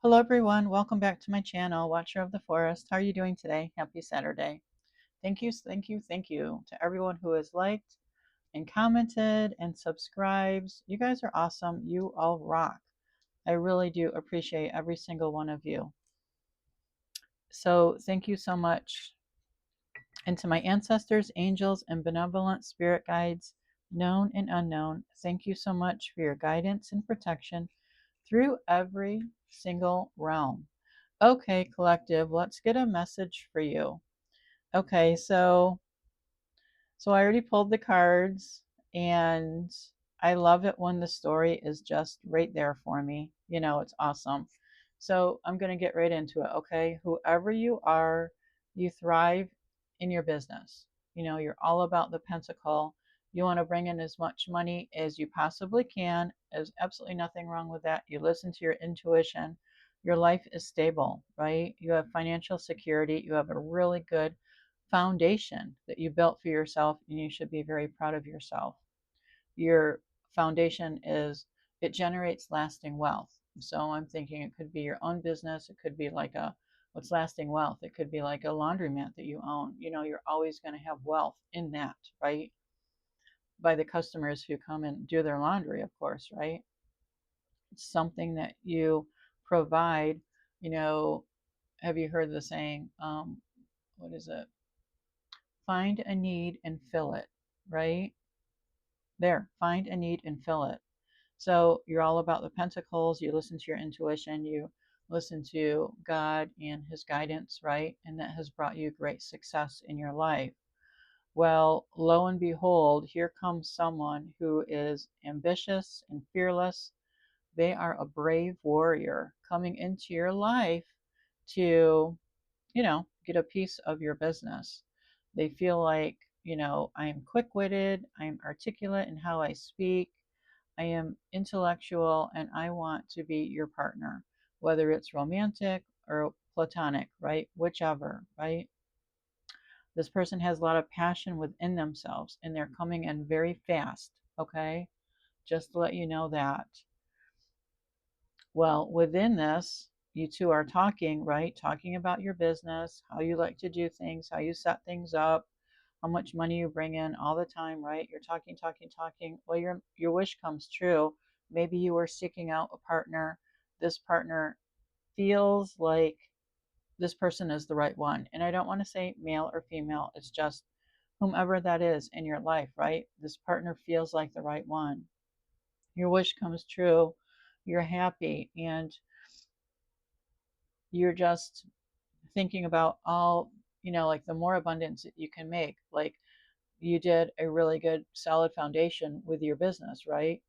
Hello everyone, welcome back to my channel, Watcher of the Forest. How are you doing today? Happy Saturday. Thank you to everyone who has liked and commented and subscribes. You guys are awesome. You all rock. I really do appreciate every single one of you. So thank you so much. And to my ancestors, angels, and benevolent spirit guides, known and unknown, thank you so much for your guidance and protection through every single realm. Okay, collective, let's get a message for you. Okay, so I already pulled the cards, and I love it when the story is just right there for me. It's awesome. So I'm going to get right into it, okay? Whoever you are, you thrive in your business. You're all about the pentacle. You want to bring in as much money as you possibly can. There's absolutely nothing wrong with that. You listen to your intuition. Your life is stable, right? You have financial security. You have a really good foundation that you built for yourself, and you should be very proud of yourself. Your foundation it generates lasting wealth. So I'm thinking it could be your own business. It could be like what's lasting wealth? It could be like a laundromat that you own. You're always going to have wealth in that, right? By the customers who come and do their laundry, of course, right? It's something that you provide. You know, have you heard the saying? What is it? Find a need and fill it, right? There, find a need and fill it. So you're all about the pentacles. You listen to your intuition. You listen to God and his guidance, right? And that has brought you great success in your life. Well, lo and behold, here comes someone who is ambitious and fearless. They are a brave warrior coming into your life to, get a piece of your business. They feel like, I am quick witted, I am articulate in how I speak, I am intellectual, and I want to be your partner, whether it's romantic or platonic, right? Whichever, right? This person has a lot of passion within themselves, and they're coming in very fast, okay? Just to let you know that. Well, within this, you two are talking, right? Talking about your business, how you like to do things, how you set things up, how much money you bring in all the time, right? You're talking, talking, talking. Well, your wish comes true. Maybe you are seeking out a partner. This partner feels like this person is the right one. And I don't want to say male or female. It's just whomever that is in your life, right? This partner feels like the right one. Your wish comes true. You're happy, and you're just thinking about all, like the more abundance that you can make. Like, you did a really good solid foundation with your business, right?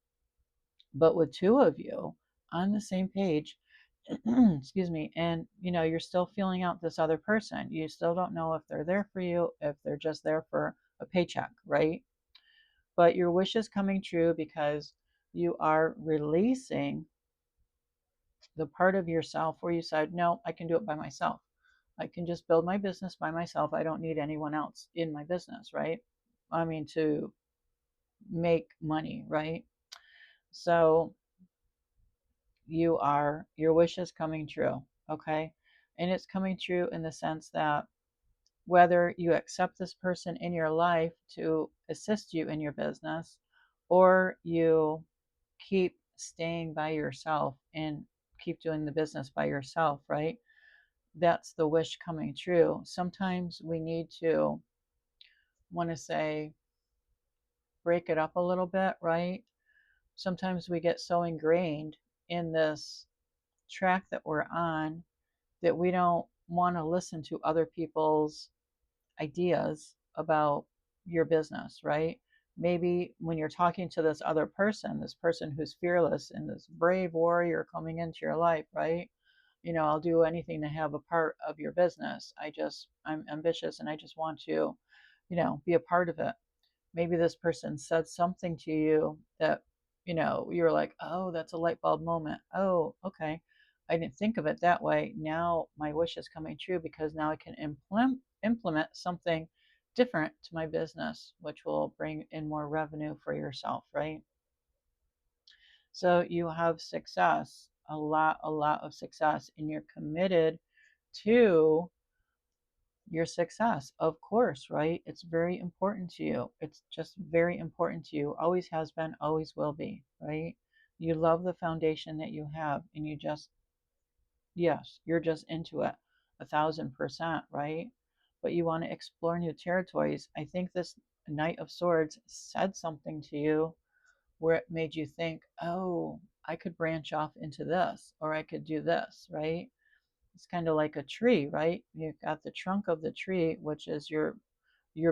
But with two of you on the same page, excuse me, and you're still feeling out this other person. You still don't know if they're there for you, if they're just there for a paycheck, right? But your wish is coming true because you are releasing the part of yourself where you said, no, I can do it by myself. I can just build my business by myself. I don't need anyone else in my business, right? I mean, to make money, right? So your wish is coming true, okay? And it's coming true in the sense that whether you accept this person in your life to assist you in your business, or you keep staying by yourself and keep doing the business by yourself, right? That's the wish coming true. Sometimes we need to, want to say, break it up a little bit, right? Sometimes we get so ingrained in this track that we're on that we don't want to listen to other people's ideas about your business, right? Maybe when you're talking to this person who's fearless and this brave warrior coming into your life, right? I'll do anything to have a part of your business. I'm ambitious and I just want to, be a part of it. Maybe this person said something to you that, you're like, oh, that's a light bulb moment. Oh, okay. I didn't think of it that way. Now my wish is coming true because now I can implement something different to my business, which will bring in more revenue for yourself, right? So you have success. a lot of success, and you're committed to your success, of course, right? It's very important to you. It's just very important to you. Always has been, always will be, right? You love the foundation that you have, and you just, yes, you're just into it 1,000%, right? But you want to explore new territories. I think this Knight of Swords said something to you where it made you think, oh, I could branch off into this, or I could do this, right? It's kind of like a tree, right? You've got the trunk of the tree, which is your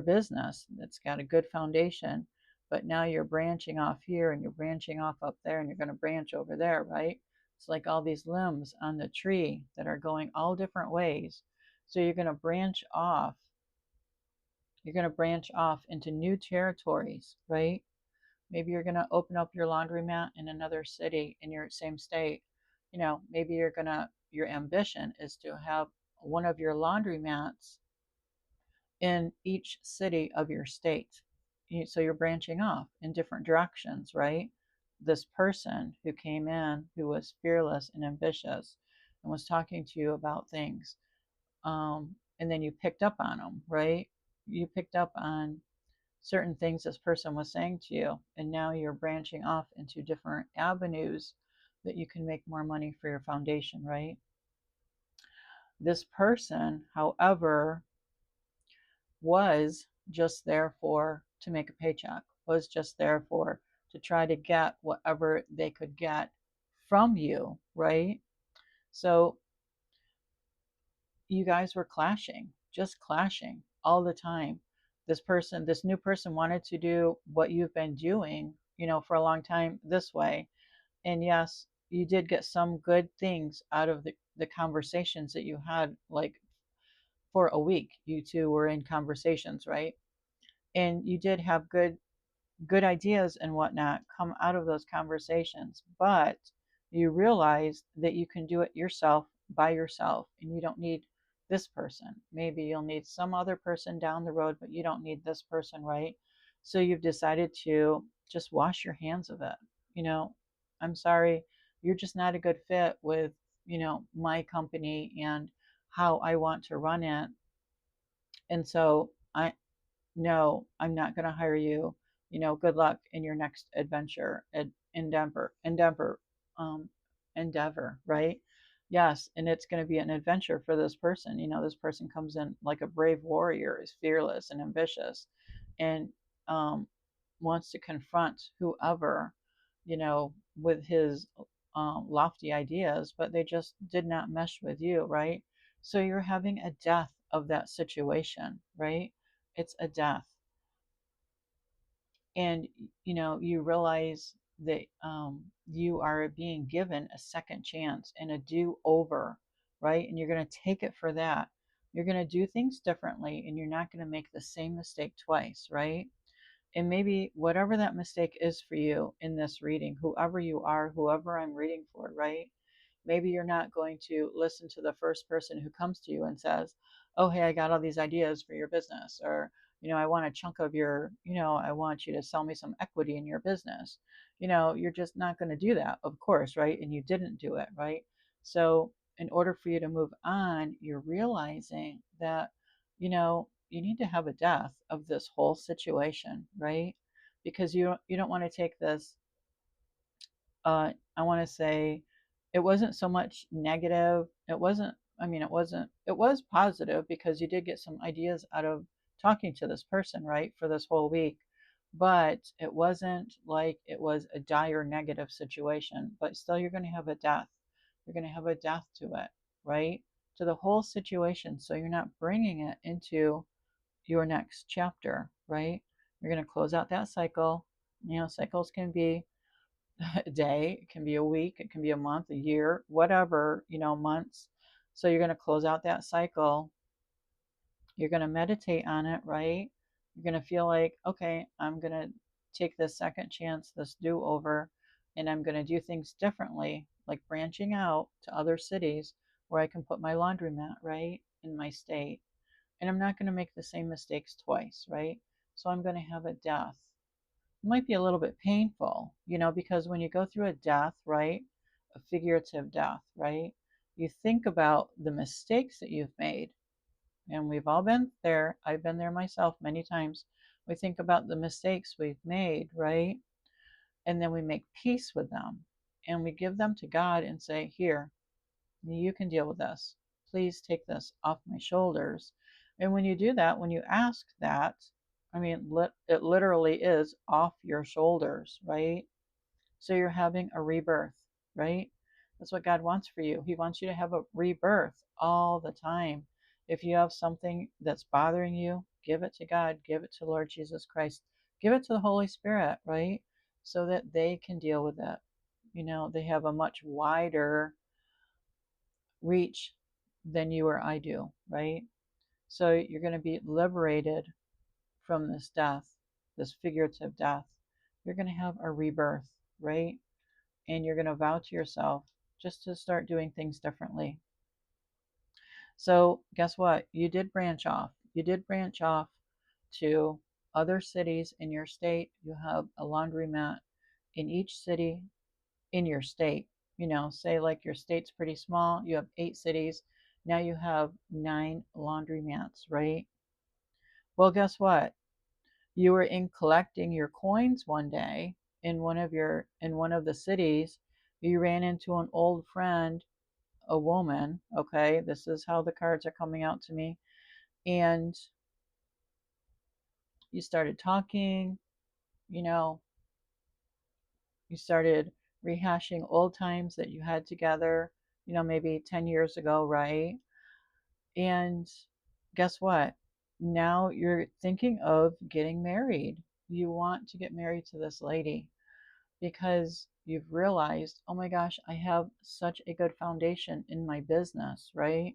business that's got a good foundation, but now you're branching off here and you're branching off up there and you're going to branch over there, right? It's like all these limbs on the tree that are going all different ways. So you're going to branch off. You're going to branch off into new territories, right? Maybe you're going to open up your laundromat in another city in your same state. Maybe your ambition is to have one of your laundromats in each city of your state. So you're branching off in different directions, right? This person who came in, who was fearless and ambitious and was talking to you about things, and then you picked up on them, right? You picked up on certain things this person was saying to you, and now you're branching off into different avenues that you can make more money for your foundation, right? This person, however, was just there for to make a paycheck, was just there for to try to get whatever they could get from you, right? So you guys were clashing, just clashing all the time. This new person wanted to do what you've been doing, for a long time this way. And yes, you did get some good things out of the conversations that you had, like for a week. You two were in conversations, right? And you did have good ideas and whatnot come out of those conversations, but you realize that you can do it yourself by yourself, and you don't need this person. Maybe you'll need some other person down the road, but you don't need this person, right? So you've decided to just wash your hands of it. you know I'm sorry, you're just not a good fit with my company and how I want to run it. And so I no, I'm not going to hire you. Good luck in your next endeavor, um, endeavor, right? Yes, and it's going to be an adventure for this person. This person comes in like a brave warrior, is fearless and ambitious, and um, wants to confront whoever, with his lofty ideas, but they just did not mesh with you, right? So you're having a death of that situation, right? It's a death. And you realize that you are being given a second chance and a do-over, right? And you're going to take it for that. You're going to do things differently, and you're not going to make the same mistake twice, right? And maybe whatever that mistake is for you in this reading, whoever you are, whoever I'm reading for, right? Maybe you're not going to listen to the first person who comes to you and says, oh, hey, I got all these ideas for your business, or I want a chunk of your, I want you to sell me some equity in your business. You're just not going to do that, of course, right? And you didn't do it, right? So in order for you to move on, you're realizing that you need to have a death of this whole situation, right? Because you don't want to take this, I want to say, it wasn't so much negative. It wasn't, I mean, it was positive because you did get some ideas out of talking to this person, right, for this whole week. But it wasn't like it was a dire negative situation. But still, you're going to have a death. You're going to have a death to it, right? To the whole situation. So you're not bringing it into your next chapter, right? You're going to close out that cycle. Cycles can be a day, it can be a week, it can be a month, a year, whatever, months. So you're going to close out that cycle. You're going to meditate on it, right? You're going to feel like, okay, I'm going to take this second chance, this do over, and I'm going to do things differently, like branching out to other cities where I can put my laundromat, right, in my state. And I'm not going to make the same mistakes twice, right? So I'm going to have a death. It might be a little bit painful, because when you go through a death, right, a figurative death, right? You think about the mistakes that you've made, and we've all been there. I've been there myself many times. We think about the mistakes we've made, right? And then we make peace with them and we give them to God and say, here, you can deal with this. Please take this off my shoulders. And when you do that, when you ask that, I mean, it literally is off your shoulders, right? So you're having a rebirth, right? That's what God wants for you. He wants you to have a rebirth all the time. If you have something that's bothering you, give it to God, give it to Lord Jesus Christ, give it to the Holy Spirit, right? So that they can deal with it. They have a much wider reach than you or I do, right? So you're going to be liberated from this death, this figurative death. You're going to have a rebirth, right? And you're going to vow to yourself just to start doing things differently. So, guess what? You did branch off. You did branch off to other cities in your state. You have a laundromat in each city in your state. Say like your state's pretty small, you have 8 cities. Now you have 9 laundromats, right? Well, guess what? You were in collecting your coins one day in one of the cities. You ran into an old friend, a woman. Okay, this is how the cards are coming out to me. And you started talking, you know, you started rehashing old times that you had together, maybe 10 years ago, right? And guess what? Now you're thinking of getting married. You want to get married to this lady because you've realized, oh my gosh, I have such a good foundation in my business, right?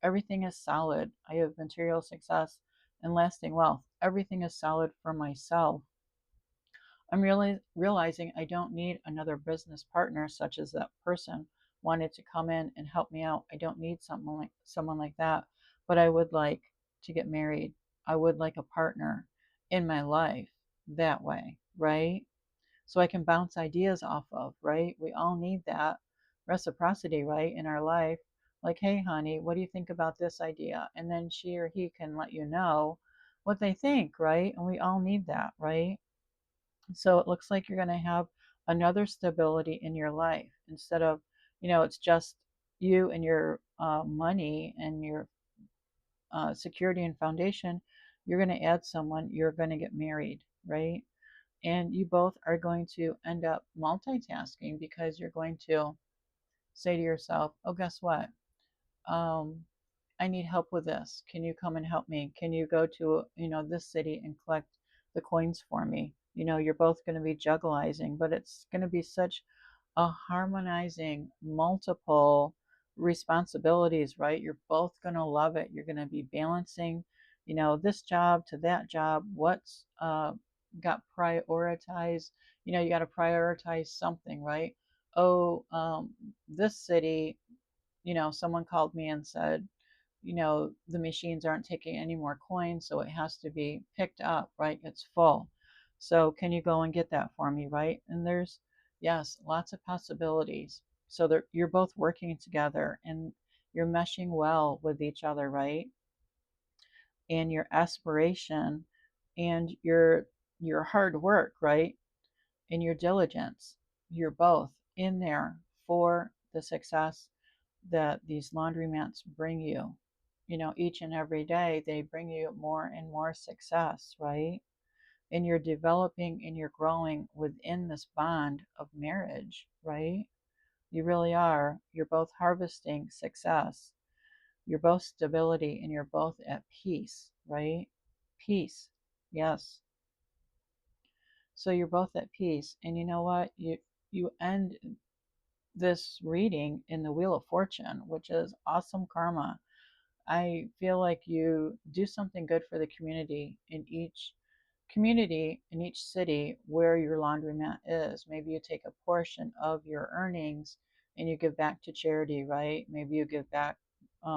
Everything is solid. I have material success and lasting wealth. Everything is solid for myself. I'm really realizing I don't need another business partner such as that person wanted to come in and help me out. I don't need someone like that, but I would like to get married. I would like a partner in my life that way, right? So I can bounce ideas off of, right? We all need that reciprocity, right, in our life. Like, hey, honey, what do you think about this idea? And then she or he can let you know what they think, right? And we all need that, right? So it looks like you're going to have another stability in your life instead of, it's just you and your money and your security and foundation. You're going to add someone, you're going to get married, right? And you both are going to end up multitasking because you're going to say to yourself, oh, guess what? Um, I need help with this. Can you come and help me? Can you go to, this city and collect the coins for me? You're both going to be juggling, but it's going to be such a harmonizing multiple responsibilities, right? You're both going to love it. You're going to be balancing, this job to that job. What's got prioritized? You got to prioritize something, right? Oh, this city, someone called me and said, the machines aren't taking any more coins, so it has to be picked up, right? It's full. So can you go and get that for me, right? And there's, yes, lots of possibilities. So you're both working together and you're meshing well with each other, right? And your aspiration and your hard work, right? And your diligence, you're both in there for the success that these laundromats bring you. Each and every day they bring you more and more success, right? And you're developing and you're growing within this bond of marriage, right? You really are. You're both harvesting success. You're both stability and you're both at peace, right? Peace. Yes. So you're both at peace. And you know what? You end this reading in the Wheel of Fortune, which is awesome karma. I feel like you do something good for the community in each city where your laundromat is. Maybe you take a portion of your earnings and you give back to charity, right? Maybe you give back,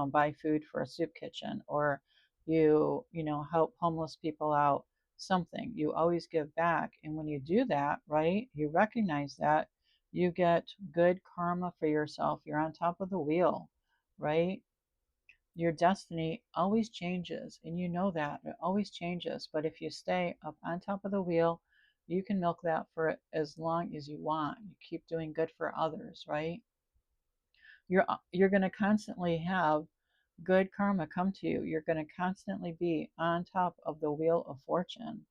buy food for a soup kitchen, or help homeless people out. Something you always give back, and when you do that, right, you recognize that You get good karma for yourself. You're on top of the wheel, right? Your destiny always changes, and you know that it always changes. But if you stay up on top of the wheel, you can milk that for as long as you want. You keep doing good for others, right? You're going to constantly have good karma come to you. You're going to constantly be on top of the wheel of fortune,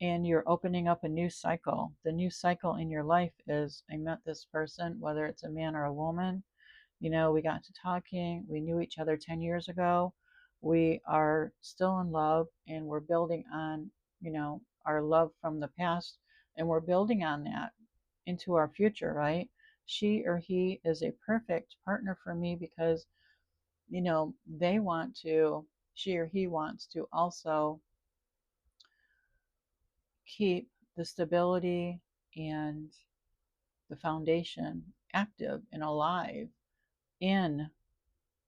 and you're opening up a new cycle. The new cycle in your life is, I met this person, whether it's a man or a woman. We got to talking. We knew each other 10 years ago. We are still in love, and we're building on, our love from the past, and we're building on that into our future, right? She or he is a perfect partner for me because, they want to, she or he wants to also keep the stability and the foundation active and alive in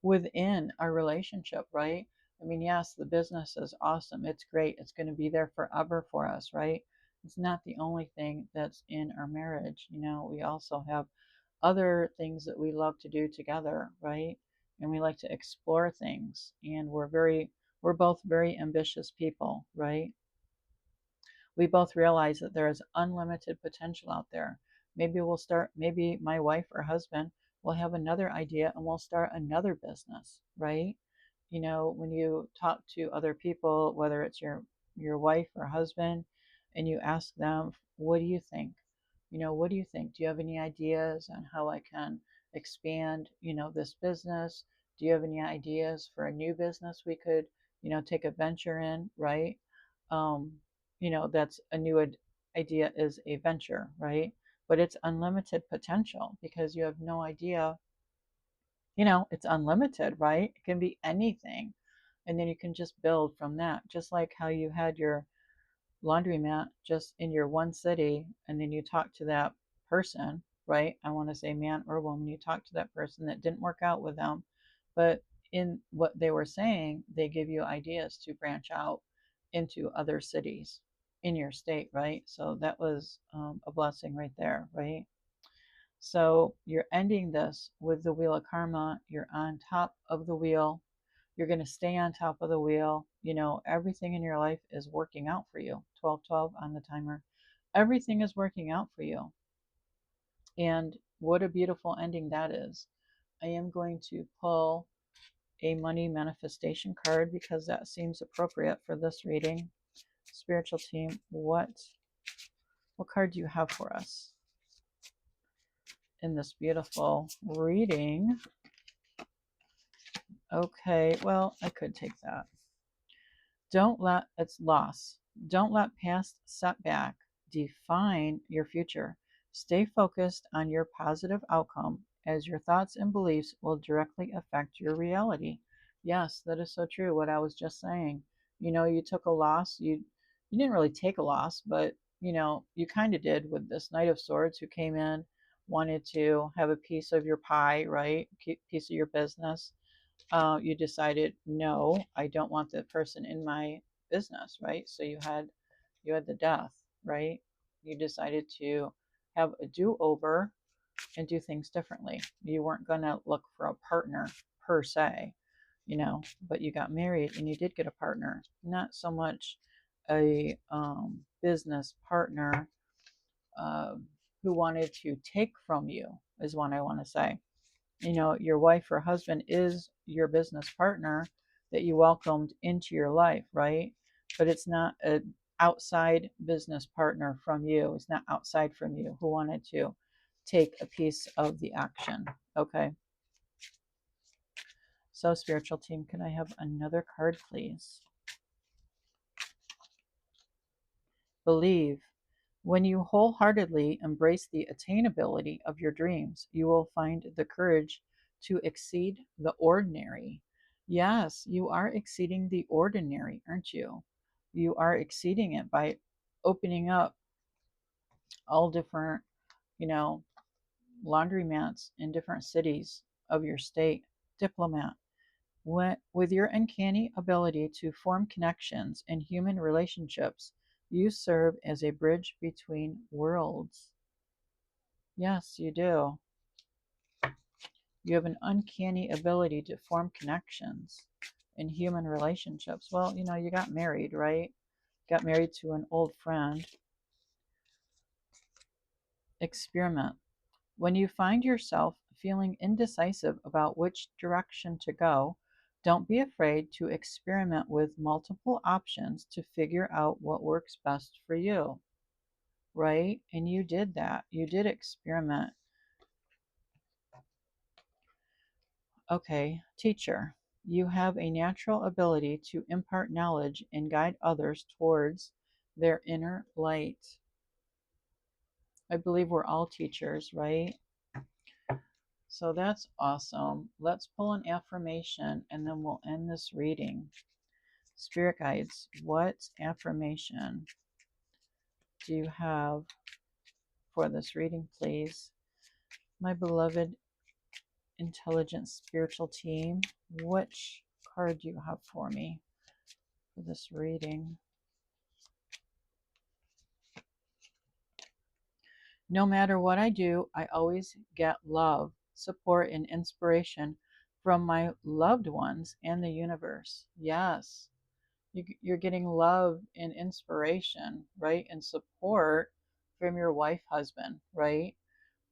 within our relationship, right? I mean, yes, the business is awesome. It's great. It's going to be there forever for us, right? It's not the only thing that's in our marriage. We also have other things that we love to do together, right? And we like to explore things. And we're both very ambitious people, right? We both realize that there is unlimited potential out there. Maybe my wife or husband will have another idea and we'll start another business, right? When you talk to other people, whether it's your wife or husband, and you ask them, what do you think? What do you think? Do you have any ideas on how I can expand, this business? Do you have any ideas for a new business we could, take a venture in, right? um, that's a new idea is a venture, right? But it's unlimited potential because you have no idea, it's unlimited, right? It can be anything. And then you can just build from that, just like how you had your laundromat just in your one city, and then you talk to that person, right? I want to say man or woman, you talk to that person that didn't work out with them, but in what they were saying, they give you ideas to branch out into other cities in your state, right? So that was a blessing right there, right? So you're ending this with the wheel of karma. You're on top of the wheel. You're going to stay on top of the wheel. Everything in your life is working out for you. 1212 on the timer. Everything is working out for you. And what a beautiful ending that is. I am going to pull a money manifestation card because that seems appropriate for this reading. Spiritual team, what card do you have for us in this beautiful reading? Okay, well, I could take that. It's loss. Don't let past setback define your future. Stay focused on your positive outcome, as your thoughts and beliefs will directly affect your reality. Yes, that is so true. What I was just saying. You took a loss. You didn't really take a loss, but you kind of did with this Knight of Swords who came in, wanted to have a piece of your pie, right? Piece of your business. You decided, no, I don't want the person in my business, right? So you had the death, right? You decided to have a do-over and do things differently. You weren't going to look for a partner per se, but you got married and you did get a partner. Not so much a business partner uh, who wanted to take from you, is what I want to say. Your wife or husband is your business partner that you welcomed into your life, right? But it's not an outside business partner from you. It's not outside from you who wanted to take a piece of the action. Okay. So, spiritual team, can I have another card, please? Believe. When you wholeheartedly embrace the attainability of your dreams, you will find the courage to exceed the ordinary. Yes, you are exceeding the ordinary, aren't you? You are exceeding it by opening up all different, you know, laundromats in different cities of your state. Diplomat. With your uncanny ability to form connections in human relationships, you serve as a bridge between worlds. Yes, you do. You have an uncanny ability to form connections in human relationships. Well, you got married, right? Got married to an old friend. Experiment. When you find yourself feeling indecisive about which direction to go, don't be afraid to experiment with multiple options to figure out what works best for you, right? And you did that. You did experiment. Okay, teacher, you have a natural ability to impart knowledge and guide others towards their inner light. I believe we're all teachers, right? So that's awesome. Let's pull an affirmation and then we'll end this reading. Spirit guides, what affirmation do you have for this reading, please? My beloved intelligent spiritual team, which card do you have for me for this reading? No matter what I do, I always get love, support, and inspiration from my loved ones and the universe. Yes, you're getting love and inspiration, right? And support from your wife, husband, right?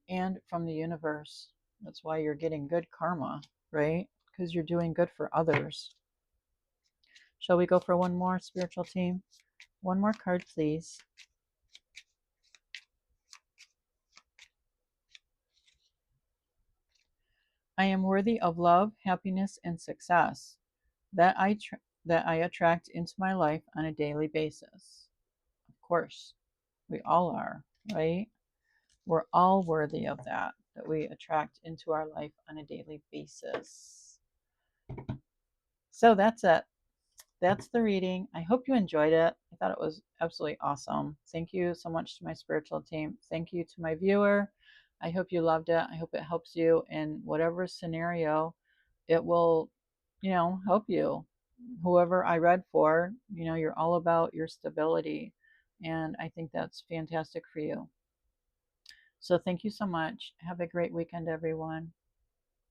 And from the universe. That's why you're getting good karma, right? Because you're doing good for others. Shall we go for one more, spiritual team? One more card, please. I am worthy of love, happiness, and success that I attract into my life on a daily basis. Of course, we all are, right? We're all worthy of that we attract into our life on a daily basis. So that's it. That's the reading. I hope you enjoyed it. I thought it was absolutely awesome. Thank you so much to my spiritual team. Thank you to my viewer. I hope you loved it. I hope it helps you in whatever scenario it will, help you. Whoever I read for, you're all about your stability. And I think that's fantastic for you. So thank you so much. Have a great weekend, everyone.